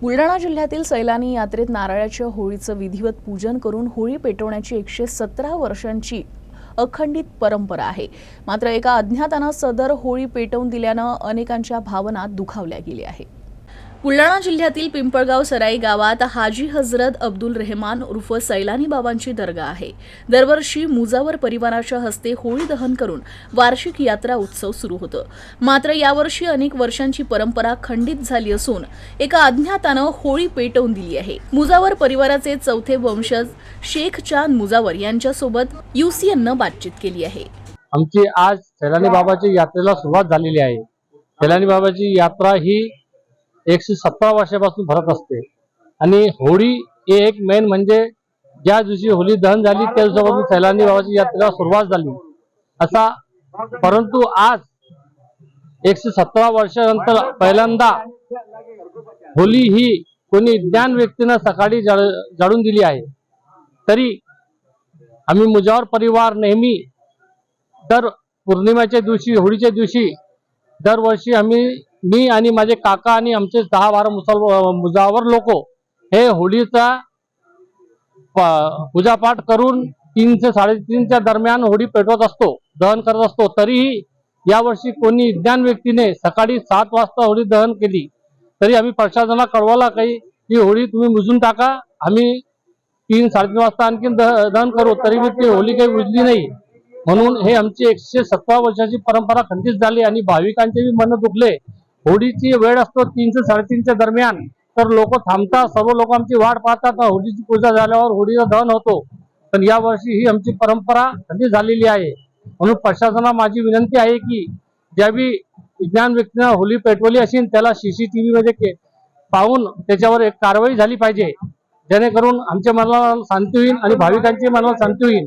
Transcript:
बुलढाणा जिल्ह्यातील सैलानी यात्रेत नारळाच्या होळीचं विधिवत पूजन करून होळी पेटवण्याची 117 वर्षांची अखंडित परंपरा आहे। मात्र एका अज्ञातानं सदर होळी पेटवून दिल्यानं अनेकांच्या भावना दुखावल्या गेल्या आहेत। बुलढाणा जिल्ह्यातील पिंपळगाव सराई गावात हाजी हजरत अब्दुल रहमान उर्फ सैलानी बाबांची दर्गा आहे। दरवर्षी मुजावर परिवाराच्या हस्ते होळी दहन करून वार्षिक यात्रा उत्सव सुरू होतो। मात्र यावर्षी अनेक वर्षांची परंपरा खंडित झाली असून एका अज्ञातानं होळी पेटवून दिली आहे। मुजावर परिवाराचे चौथे वंशज शेख चांद मुजावर यांच्यासोबत UCN बातचीत केली आहे। आमची आज सैलानी बाबाची यात्रेला सुरुवात झालेली आहे। सैलानी बाबाची यात्रा ही 117 वर्षापासून भरत असते आणि होळी हे एक मेन म्हणजे ज्या दिवशी होळी दहन झाली त्या दिवसापासून सैलानी बाबाची यात्रेला सुरुवात झाली असा। परंतु आज 117 वर्षानंतर पहिल्यांदा होळी ही कोणी ज्ञान व्यक्तीनं सकाळी जाळून दिली आहे। तरी आम्ही मुजावर परिवार नेहमी दर पौर्णिमेच्या दिवशी होळीच्या दिवशी दरवर्षी मी आणि माझे काका आणि आमचे 10-12 मुजावर लोक हे होळीचा पूजापाठ करून 3 ते 3:30च्या दरम्यान होळी पेटवत असतो, दहन करत असतो। तरीही यावर्षी कोणी ज्ञान व्यक्तीने सकाळी 7 वाजता होळी दहन केली। तरी आम्ही प्रशासनाला कळवलं काही की होळी तुम्ही बुजून टाका, आम्ही 3-3:30 वाजता आणखी दहन करू, तरी ती होळी काही बुजली नाही। म्हणून हे आमची 117 वर्षाची परंपरा खंडित झाली आणि भाविकांचे मन दुखले। होळीची वेळ असतो 3 ते 3:30च्या दरम्यान, तर लोक थांबतात, सर्व लोक आमची वाट पाहतात। होळीची पूजा झाल्यावर होळीचं दहन होतो, पण या वर्षी ही आमची परंपरा खंडित झालेली आहे। म्हणून प्रशासनाला माझी विनंती आहे की ज्यावेळी विज्ञान व्यक्तीने होळी पेटवली असेल त्याला CCTV मध्ये पाहून त्याच्यावर एक कारवाई झाली पाहिजे, जेणेकरून आमच्या मनाला शांती होईल आणि भाविकांच्या मनाला शांती होईल।